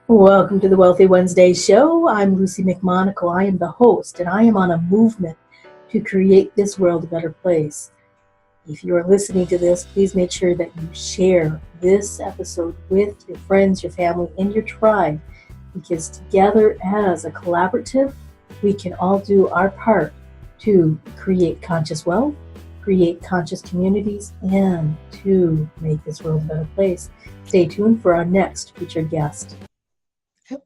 Welcome to the Wealthy Wednesday show. I'm Lucy McMonagle. I am the host, and I am on a movement to create this world a better place. If you are listening to this, please make sure that you share this episode with your friends, your family, and your tribe, because together as a collaborative, we can all do our part to create conscious wealth, create conscious communities, and to make this world a better place. Stay tuned for our next featured guest.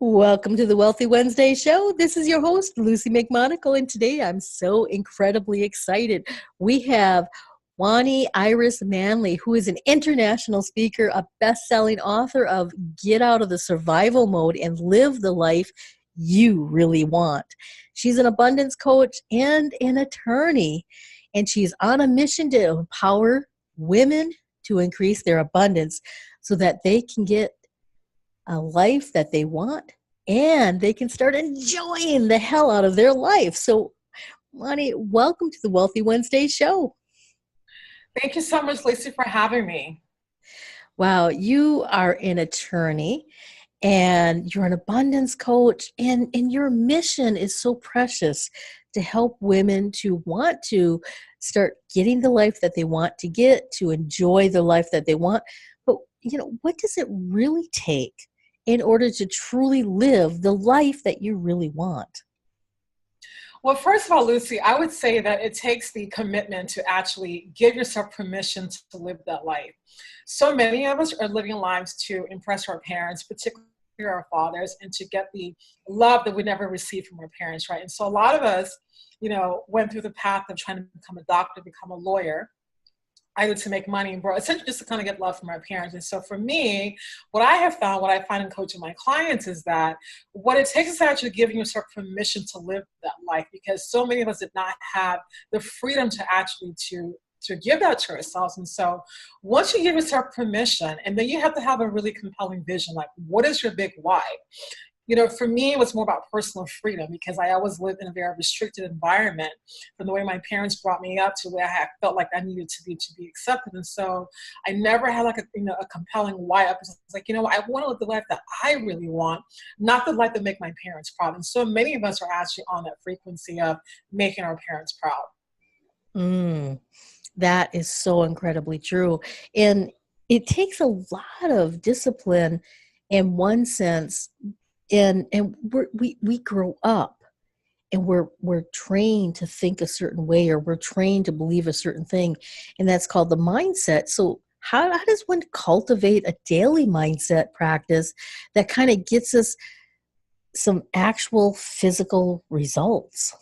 Welcome to the Wealthy Wednesday show. This is your host, Lucy McMonagle, and today I'm so incredibly excited. We have Wani Iris Manly, who is an international speaker, a best-selling author of Get Out of the Survival Mode and Live the Life You Really Want. She's an abundance coach and an attorney, and she's on a mission to empower women to increase their abundance so that they can get a life that they want, and they can start enjoying the hell out of their life. So, Wani, welcome to the Wealthy Wednesday show. Thank you so much, Lacey, for having me. Wow, you are an attorney and you're an abundance coach, and your mission is so precious to help women to want to start getting the life that they want to get, to enjoy the life that they want. But, what does it really take in order to truly live the life that you really want? Well, first of all, Lucy, I would say that it takes the commitment to actually give yourself permission to live that life. So many of us are living lives to impress our parents, particularly our fathers, and to get the love that we never received from our parents, right? And so a lot of us, went through the path of trying to become a doctor, become a lawyer, either to make money and grow, essentially just to kind of get love from our parents. And so for me, what I have found, what I find in coaching my clients is that what it takes is actually giving yourself permission to live that life, because so many of us did not have the freedom to actually to give that to ourselves. And so once you give yourself permission, and then you have to have a really compelling vision, like what is your big why? For me, it was more about personal freedom, because I always lived in a very restricted environment from the way my parents brought me up to where I felt like I needed to be accepted. And so I never had like a compelling why up. It's like, I want to live the life that I really want, not the life that make my parents proud. And so many of us are actually on that frequency of making our parents proud. That is so incredibly true. And it takes a lot of discipline in one sense. And we grow up and we're trained to think a certain way, or we're trained to believe a certain thing, and that's called the mindset. So how does one cultivate a daily mindset practice that kind of gets us some actual physical results?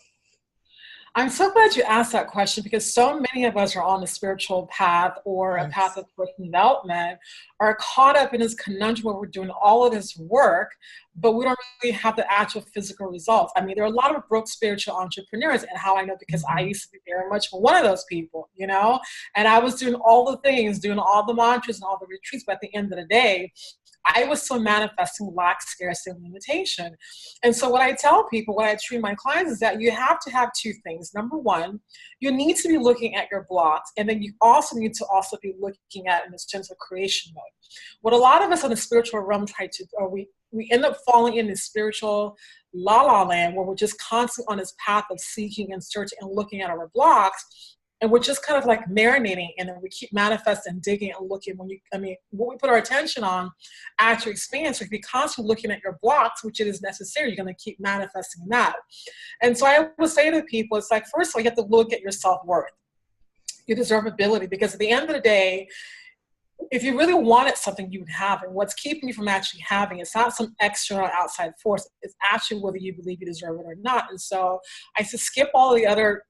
I'm so glad you asked that question, because so many of us are on a spiritual path or a path Yes. of personal development, are caught up in this conundrum where we're doing all of this work, but we don't really have the actual physical results. I mean, there are a lot of broke spiritual entrepreneurs, and how I know, because I used to be very much one of those people, and I was doing all the things, doing all the mantras and all the retreats, but at the end of the day, I was still manifesting lack, scarcity, and limitation. And so what I tell people, what I treat my clients, is that you have to have two things. Number one, you need to be looking at your blocks, and then you also need to also be looking at in the sense of creation mode. What a lot of us in the spiritual realm try to, or we end up falling in this spiritual la land, where we're just constantly on this path of seeking and searching and looking at our blocks. And we're just kind of like marinating, and then we keep manifesting, digging and looking. What we put our attention on actually expands. So if you're constantly looking at your blocks, which it is necessary, you're going to keep manifesting that. And so I will say to people, it's like, first of all, you have to look at your self-worth, your deservability, because at the end of the day, if you really wanted something, you would have it. What's keeping you from actually having it, it's not some external outside force. It's actually whether you believe you deserve it or not. And so I say skip all the other,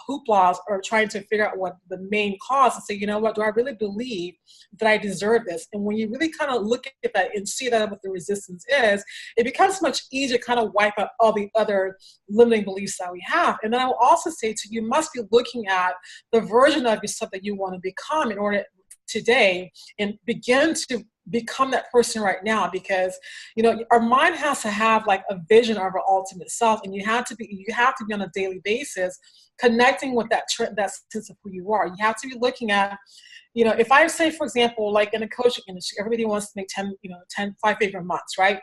hooplas, or trying to figure out what the main cause, and say, what, do I really believe that I deserve this? And when you really kind of look at that and see that what the resistance is, it becomes much easier to kind of wipe out all the other limiting beliefs that we have. And then I will also say to you, must be looking at the version of yourself that you want to become in order today, and begin to become that person right now, because our mind has to have like a vision of our ultimate self, and you have to be on a daily basis connecting with that sense of who you are. You have to be looking at, if I say, for example, like in the coaching industry, everybody wants to make 5 figure months, right?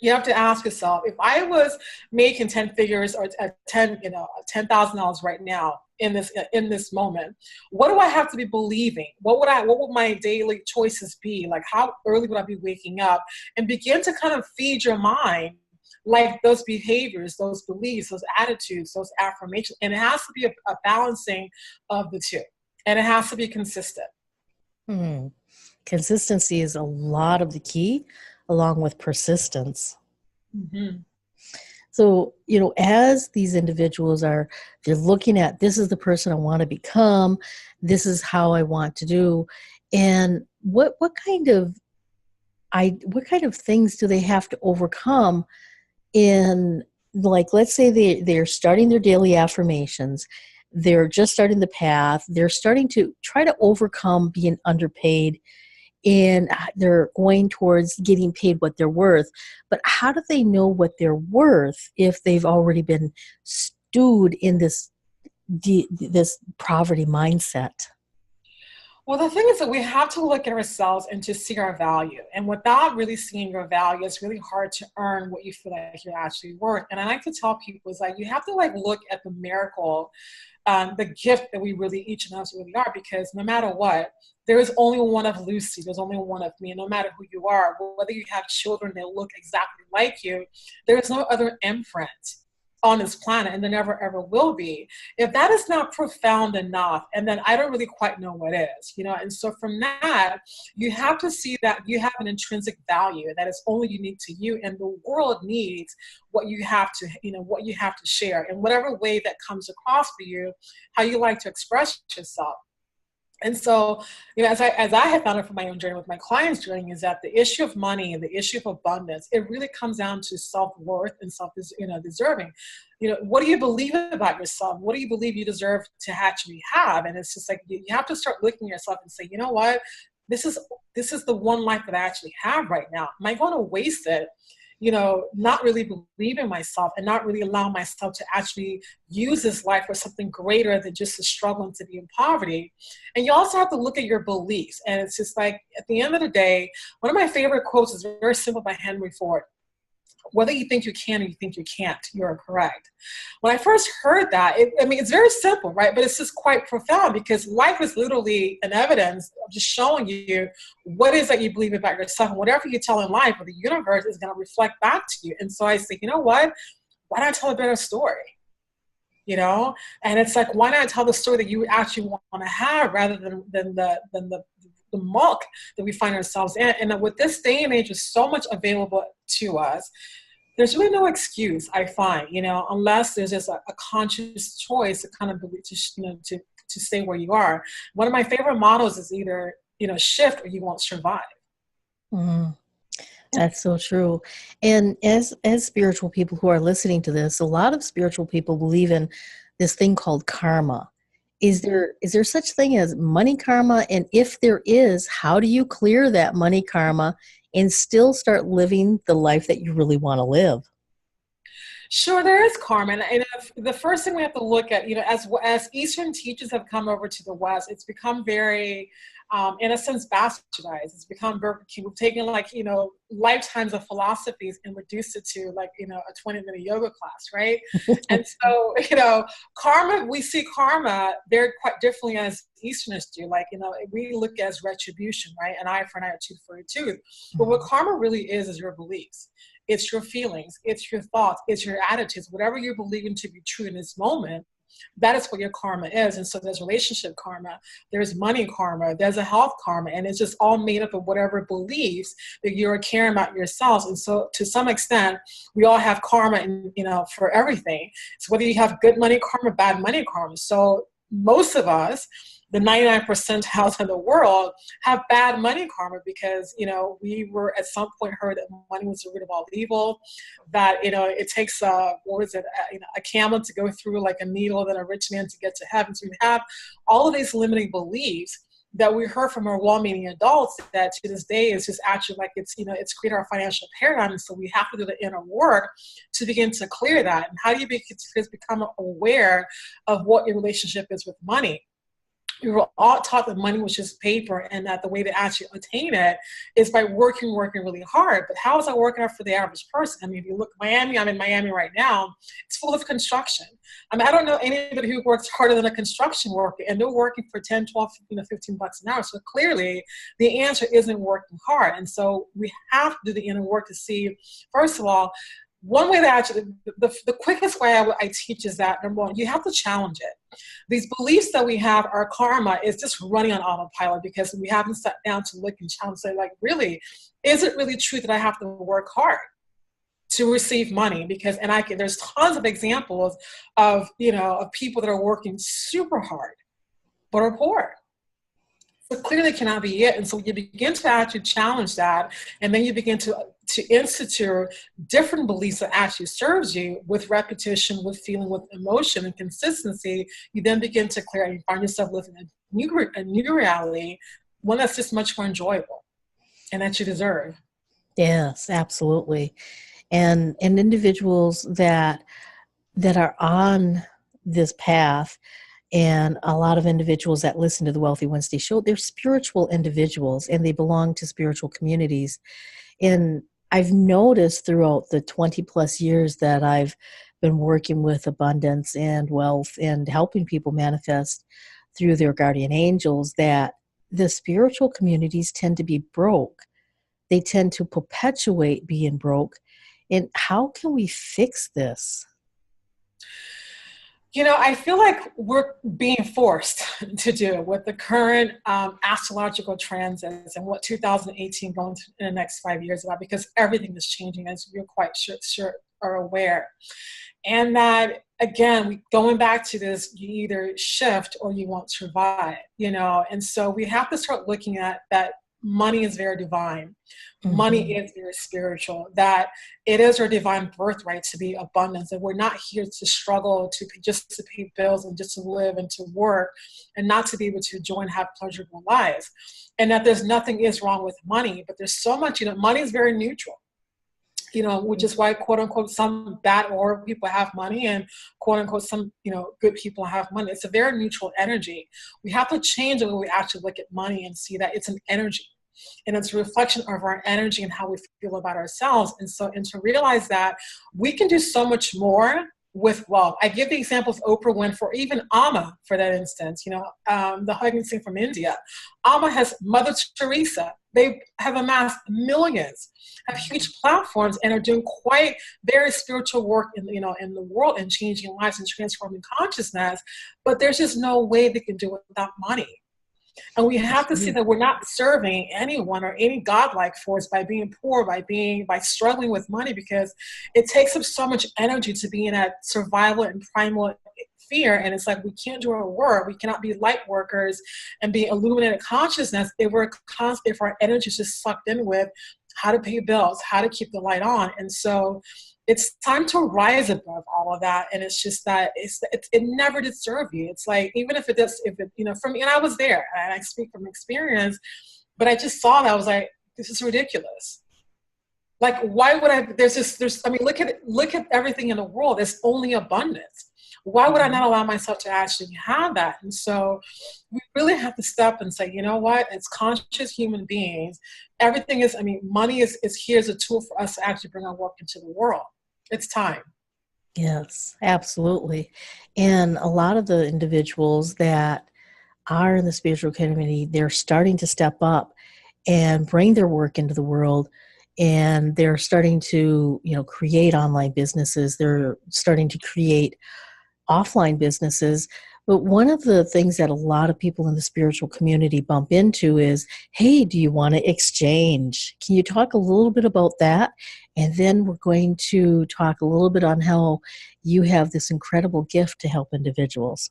You have to ask yourself, if I was making 10 figures or $10,000 right now in this moment, what do I have to be believing? What would my daily choices be? Like, how early would I be waking up? And begin to kind of feed your mind like those behaviors, those beliefs, those attitudes, those affirmations. And it has to be a balancing of the two. And it has to be consistent. Hmm. Consistency is a lot of the key, along with persistence. Mm-hmm. So, as these individuals they're looking at, this is the person I want to become, this is how I want to do, and what kind of things do they have to overcome in, like, let's say they're starting their daily affirmations, they're just starting the path, they're starting to try to overcome being underpaid, and they're going towards getting paid what they're worth. But how do they know what they're worth if they've already been stewed in this poverty mindset? Well, the thing is that we have to look at ourselves and to see our value. And without really seeing your value, it's really hard to earn what you feel like you're actually worth. And I like to tell people is like, you have to look at the miracle, the gift that we really, each of us really are, because no matter what, there is only one of Lucy, there's only one of me, and no matter who you are, whether you have children that look exactly like you, there is no other imprint on this planet, and there never ever will be. If that is not profound enough, and then I don't really quite know what is, and so from that, you have to see that you have an intrinsic value that is only unique to you, and the world needs what you have to, what you have to share in whatever way that comes across for you, how you like to express yourself. And so, as I have found it from my own journey with my clients' journey, is that the issue of money and the issue of abundance, it really comes down to self-worth and deserving. What do you believe about yourself? What do you believe you deserve to actually have? And it's just like, you have to start looking at yourself and say, you know what? This is the one life that I actually have right now. Am I going to waste it? Not really believe in myself and not really allow myself to actually use this life for something greater than just the struggle and to be in poverty. And you also have to look at your beliefs. And it's just like, at the end of the day, one of my favorite quotes is very simple by Henry Ford. Whether you think you can or you think you can't, you're correct. When I first heard that, it's very simple, right? But it's just quite profound, because life is literally an evidence of just showing you what is that you believe about yourself. And whatever you tell in life, or the universe is going to reflect back to you. And so I say, you know what? Why not tell a better story? And it's like, why not tell the story that you actually want to have, rather than the muck that we find ourselves in. And with this day and age, is so much available to us, there's really no excuse, I find, unless there's just a conscious choice to kind of to stay where you are. One of my favorite mottos is either, shift or you won't survive. Mm, that's so true. And as spiritual people who are listening to this, a lot of spiritual people believe in this thing called karma. Is there such thing as money karma? And if there is, how do you clear that money karma and still start living the life that you really want to live? Sure, there is karma. And the first thing we have to look at, as Eastern teachers have come over to the West, it's become very, in a sense, bastardized. It's become very, we've taken lifetimes of philosophies and reduced it to a 20-minute yoga class, right? And so, karma, we see karma very quite differently as Easterners do. We look at as retribution, right? An eye for an eye, a tooth for a tooth. But what karma really is your beliefs. It's your feelings, it's your thoughts, it's your attitudes, whatever you're believing to be true in this moment, that is what your karma is. And so there's relationship karma, there's money karma, there's a health karma, and it's just all made up of whatever beliefs that you're caring about yourselves. And so to some extent, we all have karma, for everything. So whether you have good money karma, bad money karma. So most of us, the 99 percentiles in the world, have bad money karma because, we were at some point heard that money was the root of all evil, that, it takes, a camel to go through like a needle than a rich man to get to heaven. So we have all of these limiting beliefs that we heard from our well-meaning adults that to this day is just actually it's created our financial paradigm. And so we have to do the inner work to begin to clear that. And how do you become aware of what your relationship is with money? we were all taught that money was just paper, and that the way to actually attain it is by working really hard. But how is that working out for the average person? I mean, if you look at Miami, I'm in Miami right now, it's full of construction. I mean, I don't know anybody who works harder than a construction worker, and they're working for 10, 12, 15 bucks an hour. So clearly the answer isn't working hard. And so we have to do the inner work to see, first of all, one way that actually, the quickest way I teach is that, number one, you have to challenge it. These beliefs that we have, our karma is just running on autopilot because we haven't sat down to look and challenge, say, like, really, is it really true that I have to work hard to receive money? Because, there's tons of examples of, of people that are working super hard, but are poor. So clearly cannot be it. And so you begin to actually challenge that, and then you begin to institute different beliefs that actually serves you with repetition, with feeling, with emotion and consistency. You then begin to clear, and you find yourself living a new reality, one that's just much more enjoyable and that you deserve. Yes, absolutely. And individuals that are on this path, and a lot of individuals that listen to the Wealthy Wednesday show, they're spiritual individuals and they belong to spiritual communities. And I've noticed throughout the 20 plus years that I've been working with abundance and wealth and helping people manifest through their guardian angels that the spiritual communities tend to be broke. They tend to perpetuate being broke. And how can we fix this? I feel like we're being forced to do with the current astrological transits and what 2018 going to in the next 5 years about, because everything is changing, as you're quite sure are aware. And that, again, going back to this, you either shift or you won't survive, and so we have to start looking at that. Money is very divine. Mm-hmm. Money is very spiritual, that it is our divine birthright to be abundance. And we're not here to struggle just to pay bills and just to live and to work and not to be able to enjoy and have pleasurable lives. And that there's nothing is wrong with money, but there's so much, money is very neutral. Which is why, quote unquote, some bad or people have money and quote unquote, some, good people have money. It's a very neutral energy. We have to change the way we actually look at money and see that it's an energy. And it's a reflection of our energy and how we feel about ourselves. And to realize that we can do so much more with wealth. I give the example of Oprah Winfrey, even Amma, for that instance, the hugging scene from India. Amma has Mother Teresa. They have amassed millions, have huge platforms, and are doing quite very spiritual work in the world and changing lives and transforming consciousness. But there's just no way they can do it without money. And we have to see that we're not serving anyone or any godlike force by being poor, by struggling with money, because it takes up so much energy to be in that survival and primal fear. And it's like, we can't do our work. We cannot be light workers and be illuminated consciousness if our energy is just sucked in with how to pay bills, how to keep the light on. And so it's time to rise above all of that. And it's just that it never did serve you. It's like, even if it does, for me, and I was there, and I speak from experience, but I just saw that. I was like, this is ridiculous. Like, why would I, look at everything in the world. There's only abundance. Why would I not allow myself to actually have that? And so we really have to step and say, you know what? As conscious human beings, everything is, money is here as a tool for us to actually bring our work into the world. It's time. Yes, absolutely. And a lot of the individuals that are in the spiritual community, they're starting to step up and bring their work into the world. And they're starting to, create online businesses. They're starting to create offline businesses. But one of the things that a lot of people in the spiritual community bump into is, hey, do you want to exchange? Can you talk a little bit about that? And then we're going to talk a little bit on how you have this incredible gift to help individuals.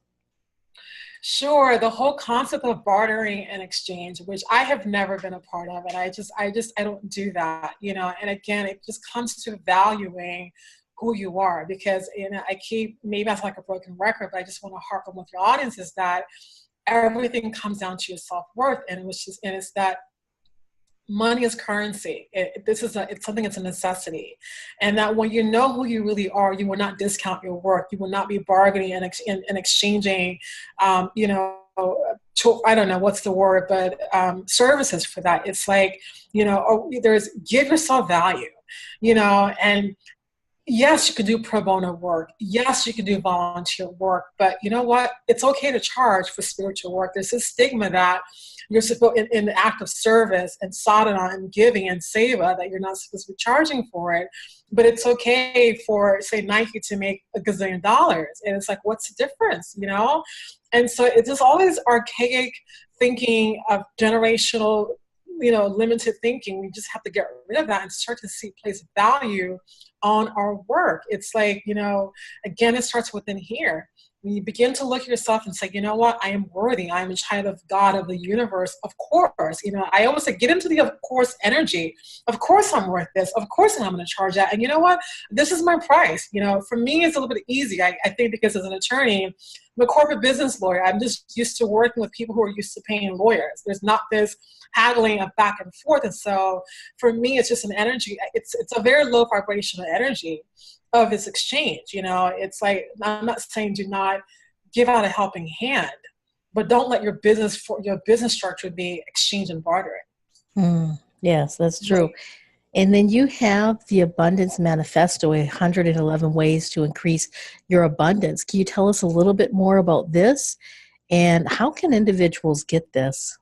Sure. The whole concept of bartering and exchange, which I have never been a part of, and I don't do that, and again, it just comes to valuing who you are, because I keep, maybe that's like a broken record, but I just want to harp on with your audience, is that everything comes down to your self-worth. And it's that money is currency. It's something that's a necessity. And that when you know who you really are, you will not discount your work. You will not be bargaining and exchanging, I don't know what's the word, but services for that. It's like, there's give yourself value, and yes, you can do pro bono work. Yes, you can do volunteer work, but you know what? It's okay to charge for spiritual work. There's this stigma that you're supposed in the act of service and sadhana and giving and seva that you're not supposed to be charging for it. But it's okay for, say, Nike to make $1 gazillion. And it's like, what's the difference, And so it's just all this archaic thinking of generational, limited thinking. We just have to get rid of that and start to place value on our work. It's like, again, it starts within here. When you begin to look at yourself and say, you know what, I am worthy. I am a child of God, of the universe. Of course, I always say, get into the of course energy. Of course I'm worth this. Of course I'm going to charge that. And you know what? This is my price. For me, it's a little bit easy. I think because as an attorney, I'm a corporate business lawyer. I'm just used to working with people who are used to paying lawyers. There's not this haggling of back and forth. And so for me, it's just an energy. It's a very low vibrational energy of this exchange. It's like, I'm not saying do not give out a helping hand, but don't let your business structure be exchange and bartering. Yes, that's true. And then you have the Abundance Manifesto, 111 ways to increase your abundance. Can you tell us a little bit more about this? And how can individuals get this?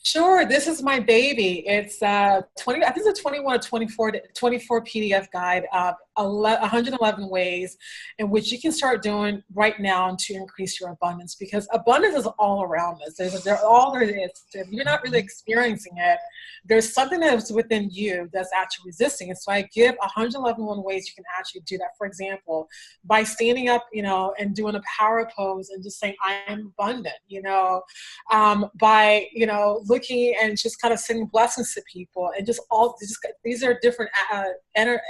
Sure, this is my baby. It's 20. I think it's a 21 or 24 PDF guide of 111 ways in which you can start doing right now to increase your abundance, because abundance is all around us. They're all there is. If you're not really experiencing it, there's something that's within you that's actually resisting it. So I give 111 ways you can actually do that. For example, by standing up, and doing a power pose and just saying, I am abundant, by, looking and just kind of sending blessings to people, and these are different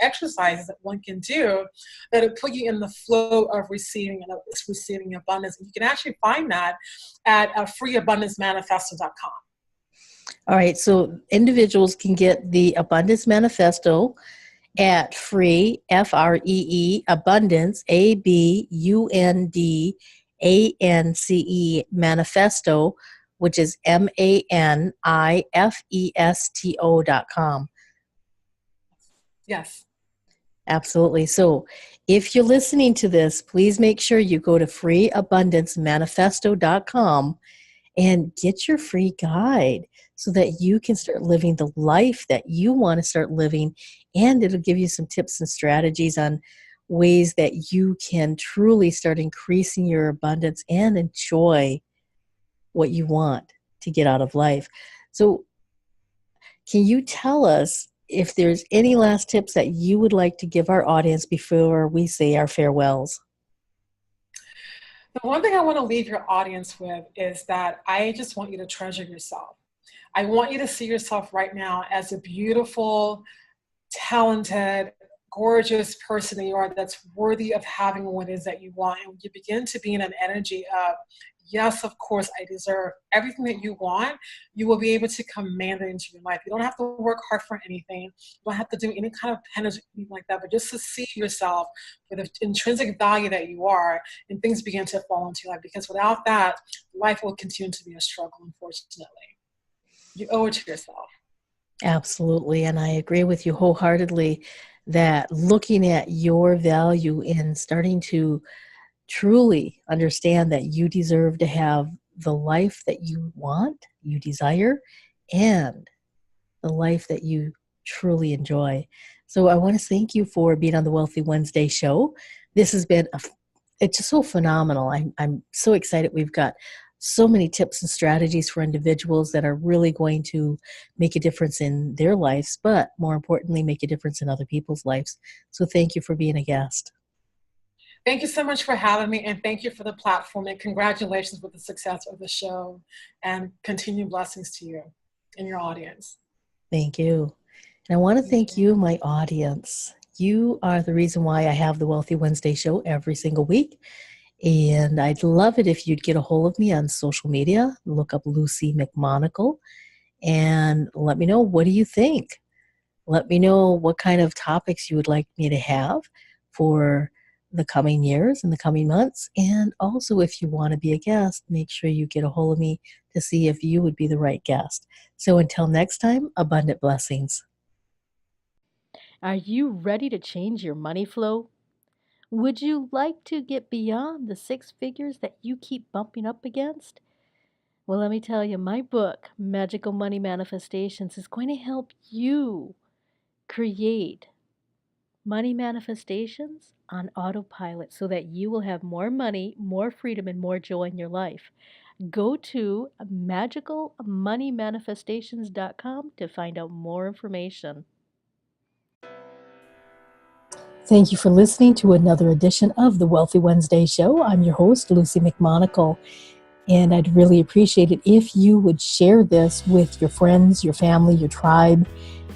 exercises that one can do that will put you in the flow of receiving abundance. And you can actually find that at freeabundancemanifesto.com. All right, so individuals can get the Abundance Manifesto at free, FREE, abundance, ABUNDANCE, manifesto, which is MANIFESTO.com. Yes. Absolutely. So if you're listening to this, please make sure you go to freeabundancemanifesto.com and get your free guide so that you can start living the life that you want to start living. And it'll give you some tips and strategies on ways that you can truly start increasing your abundance and enjoy what you want to get out of life. So can you tell us if there's any last tips that you would like to give our audience before we say our farewells? The one thing I want to leave your audience with is that I just want you to treasure yourself. I want you to see yourself right now as a beautiful, talented, gorgeous person that you are, that's worthy of having what it is that you want. And when you begin to be in an energy of, yes, of course, I deserve everything that you want, you will be able to command it into your life. You don't have to work hard for anything. You don't have to do any kind of penance or anything like that, but just to see yourself for the intrinsic value that you are, and things begin to fall into your life. Because without that, life will continue to be a struggle, unfortunately. You owe it to yourself. Absolutely. And I agree with you wholeheartedly that looking at your value and starting to truly understand that you deserve to have the life that you want, you desire, and the life that you truly enjoy. So I want to thank you for being on the Wealthy Wednesday show. This has been it's just so phenomenal. I'm so excited. We've got so many tips and strategies for individuals that are really going to make a difference in their lives, but more importantly, make a difference in other people's lives. So thank you for being a guest. Thank you so much for having me, and thank you for the platform, and congratulations with the success of the show, and continued blessings to you and your audience. Thank you. And I want to thank you, my audience. You are the reason why I have the Wealthy Wednesday show every single week. And I'd love it if you'd get a hold of me on social media, look up Lucy McMonagle, and let me know, what do you think? Let me know what kind of topics you would like me to have for the coming years and the coming months. And also, if you want to be a guest, make sure you get a hold of me to see if you would be the right guest. So until next time, abundant blessings. Are you ready to change your money flow? Would you like to get beyond the six figures that you keep bumping up against? Well, let me tell you, my book, Magical Money Manifestations, is going to help you create money manifestations on autopilot so that you will have more money, more freedom, and more joy in your life. Go to magicalmoneymanifestations.com to find out more information. Thank you for listening to another edition of the Wealthy Wednesday Show. I'm your host, Lucy McMonagle, and I'd really appreciate it if you would share this with your friends, your family, your tribe,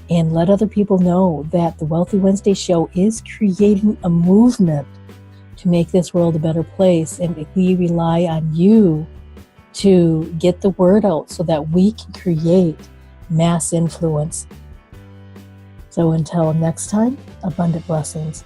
and let other people know that the Wealthy Wednesday Show is creating a movement to make this world a better place, and we rely on you to get the word out so that we can create mass influence. So until next time, abundant blessings.